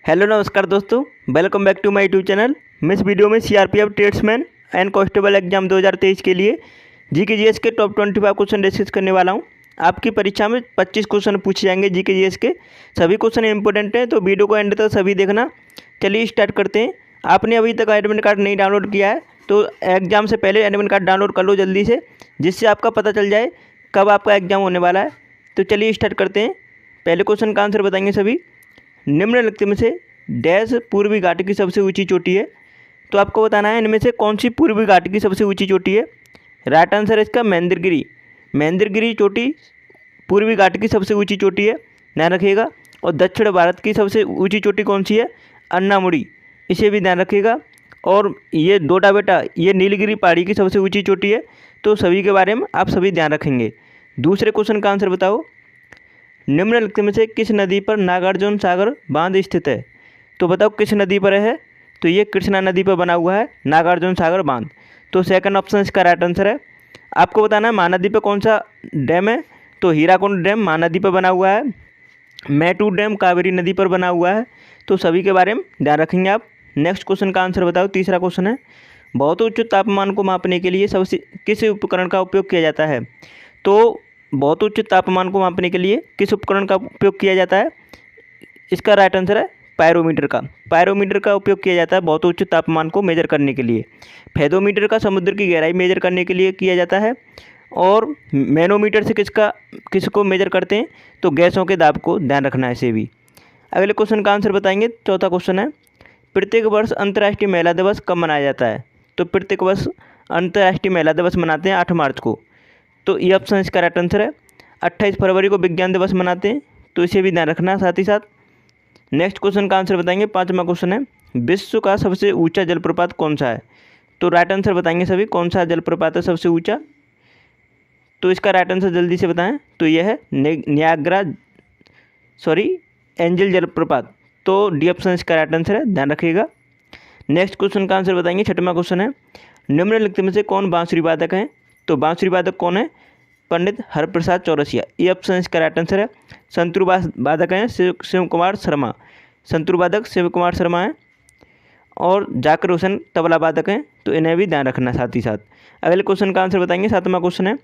Hello नमस्कार दोस्तों, welcome back to my YouTube channel. मैं इस वीडियो में CRPF tradesman and constable exam 2023 के लिए जीके जीएस के टॉप 25 क्वेश्चन डिस्कस करने वाला हूं। आपकी परीक्षा में 25 क्वेश्चन पूछे जाएंगे जीके जीएस के। सभी क्वेश्चन इंपॉर्टेंट हैं, तो वीडियो को एंड तक सभी देखना। चलिए स्टार्ट करते हैं। आपने अभी तक एडमिट कार्ड नहीं डाउनलोड किया है तो एग्ज़ाम से पहले एडमिट कार्ड डाउनलोड कर लो जल्दी से, जिससे आपका पता चल जाए कब आपका एग्ज़ाम होने वाला है। तो चलिए स्टार्ट करते हैं। पहले क्वेश्चन का आंसर बताएंगे सभी। निम्नलिखित में से डैश पूर्वी घाट की सबसे ऊंची चोटी है। तो आपको बताना है इनमें से कौन सी पूर्वी घाट की सबसे ऊंची चोटी है। राइट आंसर है इसका महेंद्रगिरी। महेंद्रगिरी चोटी पूर्वी घाट की सबसे ऊंची चोटी है, ध्यान रखिएगा। और दक्षिण भारत की सबसे ऊंची चोटी कौन सी है? अन्नामुड़ी, इसे भी ध्यान रखिएगा। और ये डोडा बेटा, ये नीलगिरी पहाड़ी की सबसे ऊंची चोटी है। तो सभी के बारे में आप सभी ध्यान रखेंगे। दूसरे क्वेश्चन का आंसर बताओ। निम्नलिखित में से किस नदी पर नागार्जुन सागर बांध स्थित है? तो बताओ किस नदी पर है? तो ये कृष्णा नदी पर बना हुआ है नागार्जुन सागर बांध। तो सेकंड ऑप्शन इसका राइट आंसर है। आपको बताना है महानदी पर कौन सा डैम है। तो हीराकुंड डैम महानदी पर बना हुआ है। मैटू डैम कावेरी नदी पर बना हुआ है। तो सभी के बारे में ध्यान रखेंगे आप। नेक्स्ट क्वेश्चन का आंसर बताओ। तीसरा क्वेश्चन है, बहुत उच्च तापमान को मापने के लिए सबसे किस उपकरण का उपयोग किया जाता है? तो बहुत उच्च तापमान को मापने के लिए किस उपकरण का उपयोग किया जाता है? इसका राइट आंसर है पायरोमीटर का। पायरोमीटर का उपयोग किया जाता है बहुत उच्च तापमान को मेजर करने के लिए। फेदोमीटर का समुद्र की गहराई मेजर करने के लिए किया जाता है। और मैनोमीटर से किसको मेजर करते हैं? तो गैसों के दाब को ध्यान रखना है इसे भी। अगले क्वेश्चन का आंसर बताएंगे। चौथा क्वेश्चन है, प्रत्येक वर्ष अंतर्राष्ट्रीय महिला दिवस कब मनाया जाता है? तो प्रत्येक वर्ष अंतर्राष्ट्रीय महिला दिवस मनाते हैं 8 मार्च को। तो ये ऑप्शन इसका राइट आंसर है। 28 फरवरी को विज्ञान दिवस मनाते हैं, तो इसे भी ध्यान रखना साथ ही साथ। नेक्स्ट क्वेश्चन का आंसर बताएंगे। पांचवा क्वेश्चन है, विश्व का सबसे ऊंचा जलप्रपात कौन सा है? तो राइट आंसर बताएंगे सभी, कौन सा जलप्रपात है सबसे ऊंचा? तो इसका राइट आंसर जल्दी से बताएं। तो यह है नियाग्रा एंजल जलप्रपात। तो डी ऑप्शन इसका राइट आंसर है, ध्यान रखिएगा। नेक्स्ट क्वेश्चन का आंसर बताएंगे। छठवां क्वेश्चन है, निम्नलिखित में से कौन बांसुरी वादक है? तो बांसुरी वादक कौन है? पंडित हरप्रसाद चौरसिया। ये ऑप्शन इसका राइट आंसर है। संतूर वादक हैं शिव कुमार शर्मा। संतूर वादक शिव कुमार शर्मा हैं। और जाकिर हुसैन तबला वादक हैं, तो इन्हें भी ध्यान रखना साथ ही साथ। अगले क्वेश्चन का आंसर बताएंगे। सातवां क्वेश्चन है,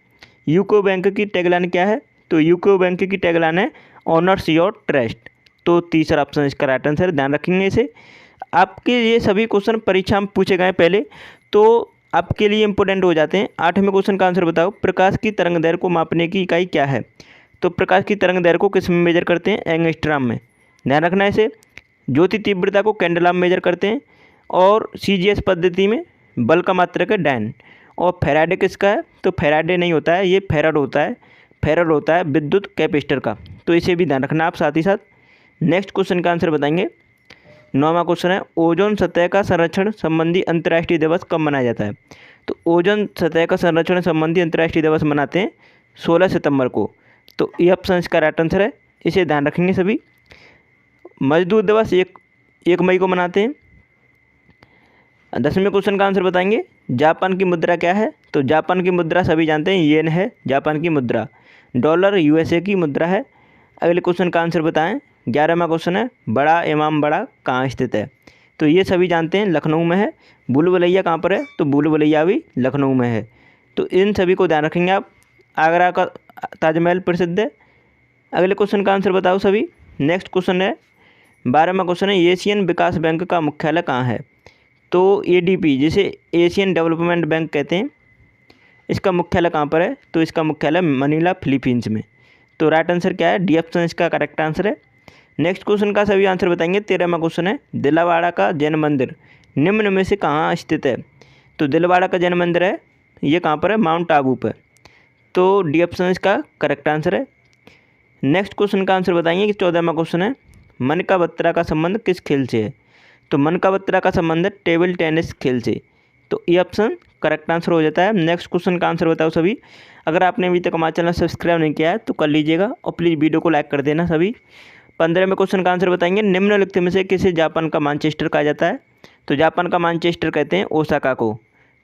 यूको बैंक की टैगलाइन क्या है? तो यूको बैंक की टैगलाइन है ऑनर्स योर ट्रस्ट। तो तीसरा ऑप्शन इसका राइट आंसर, ध्यान रखेंगे इसे। आपके ये सभी क्वेश्चन परीक्षा में पूछे गए पहले, तो आपके लिए इंपॉर्टेंट हो जाते हैं। 8वें क्वेश्चन का आंसर बताओ। प्रकाश की तरंग दैर्घ्य को मापने की इकाई क्या है? तो प्रकाश की तरंग दैर्घ्य को किस में मेजर करते हैं? एंगस्ट्रॉम में, ध्यान रखना है इसे। ज्योति तीव्रता को कैंडेला में मेजर करते हैं। और सीजीएस पद्धति में बल का मात्रक है डायन। और फैराडे किसका है? तो फैराडे नहीं होता है, ये फेराड होता है। फेराड होता है विद्युत कैपेसिटर का। तो इसे भी ध्यान रखना आप साथ ही साथ। नेक्स्ट क्वेश्चन का आंसर बताएंगे। 9वां क्वेश्चन है, ओजोन सतह का संरक्षण संबंधी अंतर्राष्ट्रीय दिवस कब मनाया जाता है? तो ओजोन सतह का संरक्षण संबंधी अंतर्राष्ट्रीय दिवस मनाते हैं 16 सितंबर को। तो ये ऑप्शन इसका राइट आंसर है, इसे ध्यान रखेंगे सभी। मजदूर दिवस 1 मई को मनाते हैं। 10वें क्वेश्चन का आंसर बताएंगे। जापान की मुद्रा क्या है? तो जापान की मुद्रा सभी जानते हैं येन है जापान की मुद्रा। डॉलर यूएसए की मुद्रा है। अगले क्वेश्चन का आंसर बताएं। 11वां क्वेश्चन है, बड़ा इमाम बाड़ा कहाँ स्थित है? तो ये सभी जानते हैं लखनऊ में है। भूल भुलैया कहाँ पर है? तो भूल भुलैया भी लखनऊ में है। तो इन सभी को ध्यान रखेंगे आप। आगरा का ताजमहल प्रसिद्ध है। अगले क्वेश्चन का आंसर बताओ सभी। नेक्स्ट क्वेश्चन है 12वां क्वेश्चन है, एशियन विकास बैंक का मुख्यालय कहाँ है? तो एडीपी, जिसे एशियन डेवलपमेंट बैंक कहते हैं, इसका मुख्यालय कहाँ पर है? तो इसका मुख्यालय मनीला फिलीपींस में। तो राइट आंसर क्या है? डी ऑप्शन इसका करेक्ट आंसर है। नेक्स्ट क्वेश्चन का सभी आंसर बताएंगे। 13वां क्वेश्चन है, दिलवाड़ा का जैन मंदिर निम्न में से कहाँ स्थित है? तो दिलवाड़ा का जैन मंदिर है, ये कहाँ पर है? माउंट आबू पर। तो डी ऑप्शन इसका करेक्ट आंसर है। नेक्स्ट क्वेश्चन का आंसर बताएंगे कि 14वां क्वेश्चन है, मन का बत्रा का संबंध किस खेल से है? तो मन का बत्रा का संबंध है टेबल टेनिस खेल से। तो ये ऑप्शन करेक्ट आंसर हो जाता है। नेक्स्ट क्वेश्चन का आंसर बताओ सभी। अगर आपने अभी तक हमारा चैनल सब्सक्राइब नहीं किया है तो कर लीजिएगा, और प्लीज़ वीडियो को लाइक कर देना सभी। 15वें क्वेश्चन का आंसर बताएंगे। निम्नलिखित में से किसे जापान का मैनचेस्टर कहा जाता है? तो जापान का मैनचेस्टर कहते हैं ओसाका को।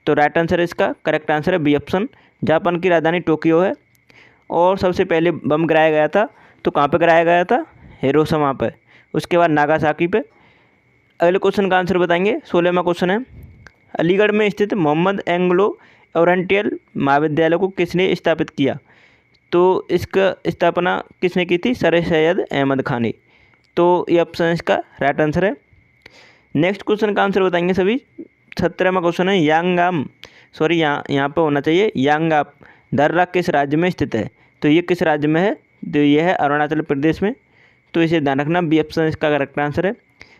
तो राइट आंसर है इसका, करेक्ट आंसर है बी ऑप्शन। जापान की राजधानी टोक्यो है। और सबसे पहले बम गिराया गया था, तो कहाँ पे गिराया गया था? हिरोशिमा पे। उसके बाद नागासाकी पे। अगले क्वेश्चन का आंसर बताएंगे। 16वां क्वेश्चन है, अलीगढ़ में स्थित मोहम्मद एंग्लो ओरिएंटल महाविद्यालय को किसने स्थापित किया? तो इसका स्थापना किसने की थी? सर सैयद अहमद खान ने। तो ये ऑप्शन इसका राइट आंसर है। नेक्स्ट क्वेश्चन का आंसर बताएंगे सभी। 17वां क्वेश्चन है, यांगाम सॉरी यहाँ पर होना चाहिए यांगाप दर्रा किस राज्य में स्थित है? तो ये किस राज्य में है? तो ये है अरुणाचल प्रदेश में। तो इसे ध्यान रखना, बी ऑप्शन इसका करेक्ट आंसर है।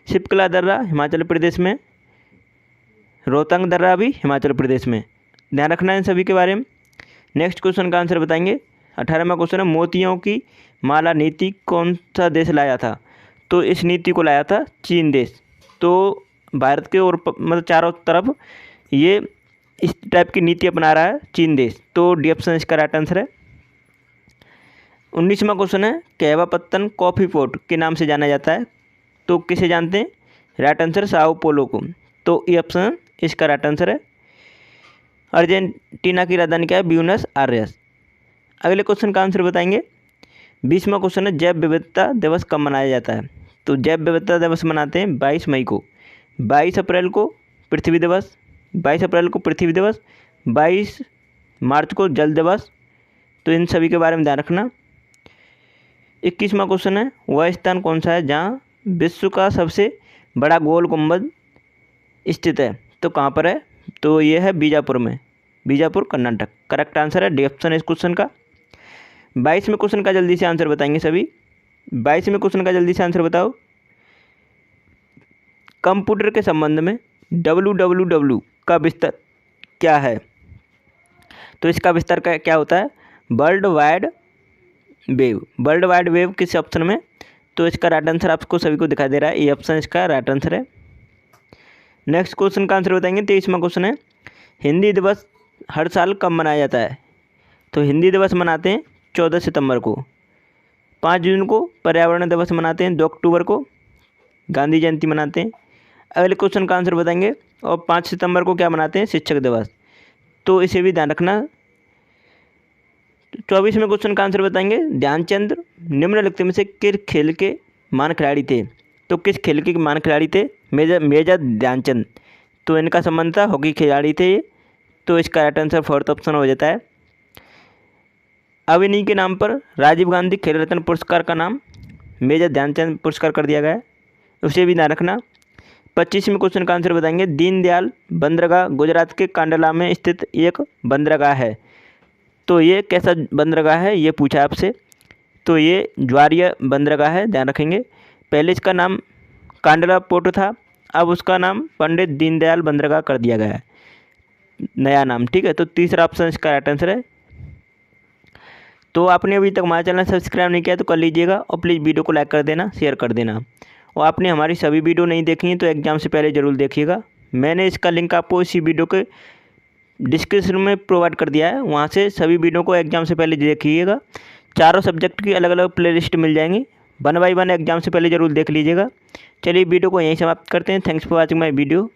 शिपकला दर्रा हिमाचल प्रदेश में, रोहतांग दर्रा भी हिमाचल प्रदेश में। ध्यान रखना इन सभी के बारे में। नेक्स्ट क्वेश्चन का आंसर बताएंगे। 18वां क्वेश्चन है, मोतियों की माला नीति कौन सा देश लाया था? तो इस नीति को लाया था चीन देश। तो भारत के और मतलब चारों तरफ ये इस टाइप की नीति अपना रहा है चीन देश। तो डी ऑप्शन इसका राइट आंसर है। 19वां क्वेश्चन है, कहवा पत्तन कॉफ़ी पोर्ट के नाम से जाना जाता है? तो किसे जानते हैं? राइट आंसर साओ पोलो को। तो ये ऑप्शन इसका राइट आंसर है। अर्जेंटीना की राजधानी क्या है? Buenos Aires. अगले क्वेश्चन का आंसर बताएंगे। 20वां क्वेश्चन है, जैव विविधता दिवस कब मनाया जाता है? तो जैव विविधता दिवस मनाते हैं 22 मई को। 22 अप्रैल को पृथ्वी दिवस, 22 अप्रैल को पृथ्वी दिवस, 22 मार्च को जल दिवस। तो इन सभी के बारे में ध्यान रखना। 21वां क्वेश्चन है, वह स्थान कौन सा है जहाँ विश्व का सबसे बड़ा गोल गुंबद स्थित है? तो कहाँ पर है? तो ये है बीजापुर में, बीजापुर कर्नाटक। करेक्ट आंसर है डी ऑप्शन इस क्वेश्चन का। 22वें क्वेश्चन का जल्दी से आंसर बताएंगे सभी। 22वें क्वेश्चन का जल्दी से आंसर बताओ। कंप्यूटर के संबंध में www का विस्तार क्या है? तो इसका विस्तार क्या होता है? World wide wave. World wide wave किस ऑप्शन में? तो इसका राइट आंसर आपको सभी को दिखाई दे रहा है, ये ऑप्शन इसका राइट आंसर है। नेक्स्ट क्वेश्चन का आंसर बताएंगे। 23वां क्वेश्चन है, हिंदी दिवस हर साल कब मनाया जाता है? तो हिंदी दिवस मनाते हैं 14 सितंबर को। 5 जून को पर्यावरण दिवस मनाते हैं, 2 अक्टूबर को गांधी जयंती मनाते हैं। अगले क्वेश्चन का आंसर बताएंगे। और 5 सितंबर को क्या मनाते हैं? शिक्षक दिवस। तो इसे भी ध्यान रखना। 24वें क्वेश्चन का आंसर बताएंगे। ध्यानचंद निम्नलिखित में से किस खेल के महान खिलाड़ी थे? तो किस खेल के महान खिलाड़ी थे? मेजर ध्यानचंद। तो इनका संबंध था, हॉकी खिलाड़ी थे ये। तो इसका राइट आंसर फोर्थ ऑप्शन हो जाता है। अब इन्हीं के नाम पर राजीव गांधी खेल रत्न पुरस्कार का नाम मेजर ध्यानचंद पुरस्कार कर दिया गया है, उसे भी ध्यान रखना। 25वें क्वेश्चन का आंसर बताएंगे। दीनदयाल बंदरगाह गुजरात के कांडला में स्थित एक बंदरगाह है। तो ये कैसा बंदरगाह है ये पूछा आपसे। तो ये ज्वारीय बंदरगाह है, ध्यान रखेंगे। पहले इसका नाम कांडला पोर्ट था, अब उसका नाम पंडित दीनदयाल बंदरगाह कर दिया गया है, नया नाम। ठीक है, तो तीसरा ऑप्शन इसका राइट आंसर है। तो आपने अभी तक हमारा चैनल सब्सक्राइब नहीं किया तो कर लीजिएगा, और प्लीज़ वीडियो को लाइक कर देना, शेयर कर देना। और आपने हमारी सभी वीडियो नहीं देखी हैं तो एग्ज़ाम से पहले ज़रूर देखिएगा। मैंने इसका लिंक आपको इसी वीडियो के डिस्क्रिप्शन में प्रोवाइड कर दिया है, वहाँ से सभी वीडियो को एग्ज़ाम से पहले देखिएगा। चारों सब्जेक्ट की अलग अलग प्लेलिस्ट मिल जाएंगी, 1 बाय 1 एग्ज़ाम से पहले ज़रूर देख लीजिएगा। चलिए वीडियो को यहीं समाप्त करते हैं। Thanks for watching my video.